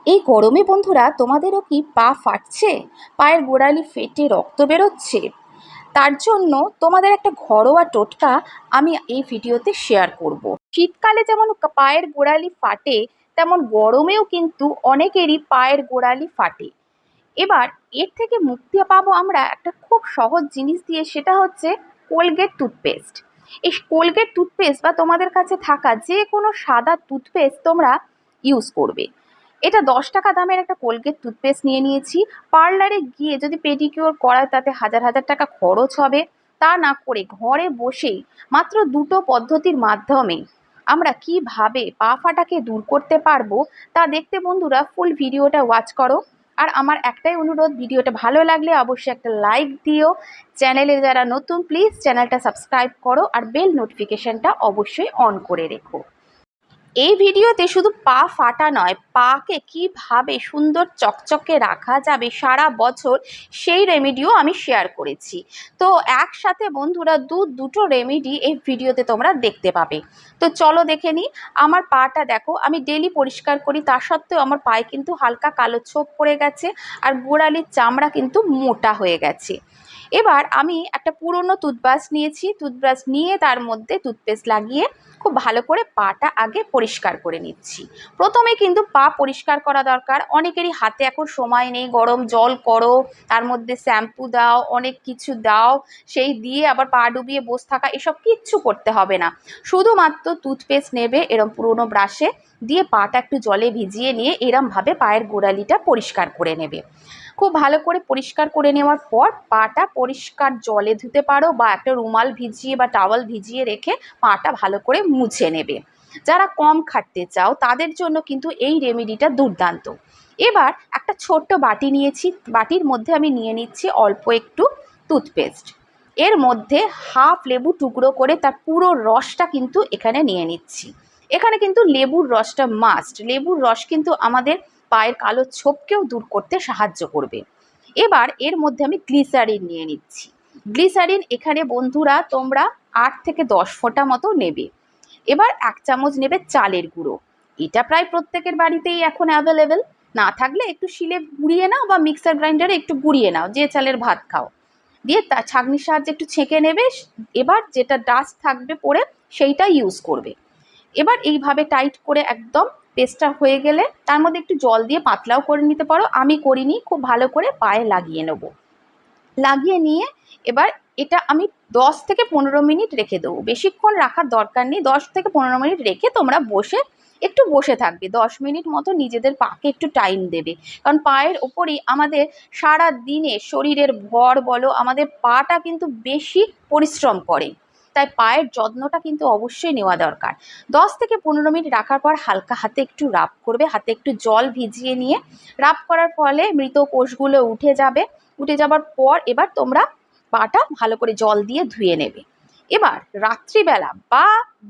এই গরমে বন্ধুরা তোমাদেরও কি পা ফাটছে, পায়ের গোড়ালি ফেটে রক্ত বেরোচ্ছে? তার জন্য তোমাদের একটা ঘরোয়া টোটকা আমি এই ভিডিওতে শেয়ার করব। শীতকালে যেমন পায়ের গোড়ালি ফাটে, তেমন গরমেও কিন্তু অনেকেরই পায়ের গোড়ালি ফাটে। এবার এর থেকে মুক্তি পাবো আমরা একটা খুব সহজ জিনিস দিয়ে, সেটা হচ্ছে কোলগেট টুথপেস্ট। এই কোলগেট টুথপেস্ট বা তোমাদের কাছে থাকা যে কোনো সাদা টুথপেস্ট তোমরা ইউজ করবে। এটা 10 টাকা দামের একটা কোলগেট টুথপেস্ট নিয়ে নিয়েছি। পার্লারে গিয়ে যদি পেডিকিউর করায় তাতে হাজার হাজার টাকা খরচ হবে। তা না করে ঘরে বসেই মাত্র দুটো পদ্ধতির মাধ্যমে আমরা কিভাবে পা ফাটাকে দূর করতে পারবো তা দেখতে বন্ধুরা ফুল ভিডিওটা ওয়াচ করো। আর আমার একটাই অনুরোধ, ভিডিওটা ভালো লাগলে অবশ্যই একটা লাইক দিও। চ্যানেলে যারা নতুন প্লিজ চ্যানেলটা সাবস্ক্রাইব করো আর বেল নোটিফিকেশনটা অবশ্যই অন করে রেখো। এই ভিডিওতে শুধু পা ফাটা নয়, পাকে কিভাবে সুন্দর চকচকে রাখা যাবে সারা বছর সেই রেমেডিও আমি শেয়ার করেছি। তো একসাথে বন্ধুরা দুটো রেমেডি এই ভিডিওতে তোমরা দেখতে পাবে। তো চলো দেখে নিই। আমার পাটা দেখো, আমি ডেলি পরিষ্কার করি, তা সত্ত্বেও আমার পায়ে কিন্তু হালকা কালো ছোপ পড়ে গেছে আর গোড়ালির চামড়া কিন্তু মোটা হয়ে গেছে। এবার আমি একটা পুরনো টুথব্রাশ নিয়েছি, টুথব্রাশ নিয়ে তার মধ্যে টুথপেস্ট লাগিয়ে খুব ভালো করে পাটা আগে পরিষ্কার করে নিচ্ছি। প্রথমে কিন্তু পা পরিষ্কার করা দরকার। অনেকেরই হাতে এখন সময় নেই, গরম জল করো, তার মধ্যে শ্যাম্পু দাও, অনেক কিছু দাও, সেই দিয়ে আবার পা ডুবিয়ে বসে থাকা, এসব কিচ্ছু করতে হবে না। শুধুমাত্র টুথপেস্ট নেবে এরম পুরনো ব্রাশে, দিয়ে পাটা একটু জলে ভিজিয়ে নিয়ে এরমভাবে পায়ের গোড়ালিটা পরিষ্কার করে নেবে। খুব ভালো করে পরিষ্কার করে নেওয়ার পর পাটা পরিষ্কার জলে ধুতে পারো বা একটা রুমাল ভিজিয়ে বা টাওয়াল ভিজিয়ে রেখে পাটা ভালো করে মুছে নেবে। যারা কম খাটতে চাও তাদের জন্য কিন্তু এই রেমেডিটা দুর্দান্ত। এবার একটা ছোট্ট বাটি নিয়েছি, বাটির মধ্যে আমি নিয়ে নিচ্ছি অল্প একটু টুথপেস্ট। এর মধ্যে হাফ লেবু টুকরো করে তার পুরো রসটা কিন্তু এখানে নিয়ে নিচ্ছি। এখানে কিন্তু লেবুর রসটা মাস্ট। লেবুর রস কিন্তু আমাদের পায়ের কালো ছোপকেও দূর করতে সাহায্য করবে। এবার এর মধ্যে আমি গ্লিসারিন নিয়ে নিচ্ছি। গ্লিসারিন এখানে বন্ধুরা তোমরা 8 থেকে 10 ফোঁটা মতো নেবে। এবার 1 চামচ নেবে চালের গুঁড়ো। এটা প্রায় প্রত্যেকের বাড়িতেই এখন অ্যাভেলেবেল। না থাকলে একটু শিলে গুঁড়িয়ে নাও বা মিক্সার গ্রাইন্ডারে একটু গুঁড়িয়ে নাও, যে চালের ভাত খাও। দিয়ে তা ছাঁকনির সাহায্যে একটু ছেঁকে নেবে। এবার যেটা ডাস্ট থাকবে পড়ে সেইটা ইউজ করবে। এবার এইভাবে টাইট করে একদম পেস্টটা হয়ে গেলে তার মধ্যে একটু জল দিয়ে পাতলাও করে নিতে পারো, আমি করিনি, খুব ভালো করে পায়ে লাগিয়ে নেব। লাগিয়ে নিয়ে এবার এটা আমি 10 থেকে 15 মিনিট রেখে দেবো। বেশিক্ষণ রাখার দরকার নেই, 10 থেকে 15 মিনিট রেখে তোমরা একটু বসে থাকবে। 10 মিনিট মতো নিজেদের পাকে একটু টাইম দেবে, কারণ পায়ের ওপরই আমাদের সারা দিনে শরীরের ভর বলো, আমাদের পাটা কিন্তু বেশি পরিশ্রম করে। তাই পায়ের যত্নটা কিন্তু অবশ্যই নেওয়া দরকার। 10 থেকে 15 মিনিট রাখার পর হালকা হাতে একটু রাব করবে, হাতে একটু জল ভিজিয়ে নিয়ে রাব করার ফলে মৃত কোষগুলো উঠে যাবে। উঠে যাবার পর এবার তোমরা পাটা ভালো করে জল দিয়ে ধুয়ে নেবে। এবার রাত্রিবেলা বা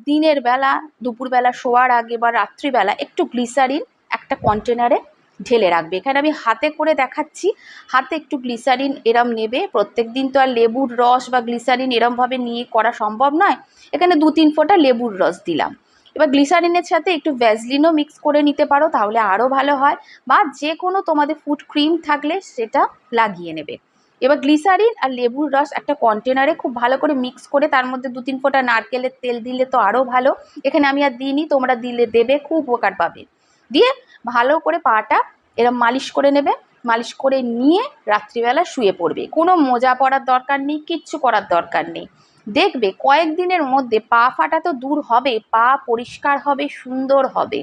দিনের বেলা, দুপুরবেলা শোয়ার আগে বা রাত্রিবেলা একটু গ্লিসারিন একটা কন্টেনারে ঢেলে রাখবে। এখানে আমি হাতে করে দেখাচ্ছি। হাতে একটু গ্লিসারিন এরম নেবে। প্রত্যেক দিন তো আর লেবুর রস বা গ্লিসারিন এরমভাবে নিয়ে করা সম্ভব নয়। এখানে 2-3 ফোঁটা লেবুর রস দিলাম। এবার গ্লিসারিনের সাথে একটু ভ্যাসলিনও মিক্স করে নিতে পারো, তাহলে আরও ভালো হয়। বা যে কোনো তোমাদের ফুড ক্রিম থাকলে সেটা লাগিয়ে নেবে। এবার গ্লিসারিন আর লেবুর রস একটা কন্টেনারে খুব ভালো করে মিক্স করে তার মধ্যে 2-3 ফোঁটা নারকেলের তেল দিলে তো আরও ভালো। এখানে আমি আর দিইনি, তোমরা দিলে দেবে, খুব উপকার পাবে। দিয়ে ভালো করে পাটা এরম মালিশ করে নেবে। মালিশ করে নিয়ে রাত্রিবেলা শুয়ে পড়বে। কোনো মোজা পরার দরকার নেই, কিচ্ছু করার দরকার নেই। দেখবে কয়েকদিনের মধ্যে পা ফাটা তো দূর হবে, পা পরিষ্কার হবে, সুন্দর হবে।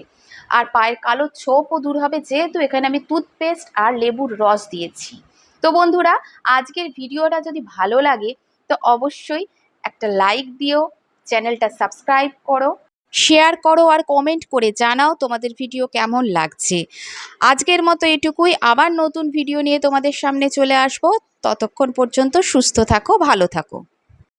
আর পায়ের কালো ছোপও দূর হবে, যেহেতু এখানে আমি টুথপেস্ট আর লেবুর রস দিয়েছি। তো বন্ধুরা, আজকের ভিডিওটা যদি ভালো লাগে তো অবশ্যই একটা লাইক দিও, চ্যানেলটা সাবস্ক্রাইব করো, শেয়ার করো আর কমেন্ট করে জানাও তোমাদের ভিডিও কেমন লাগছে। আজকের মতো এটুকুই, আবার নতুন ভিডিও নিয়ে তোমাদের সামনে চলে আসবো। ততক্ষণ পর্যন্ত সুস্থ থাকো, ভালো থাকো।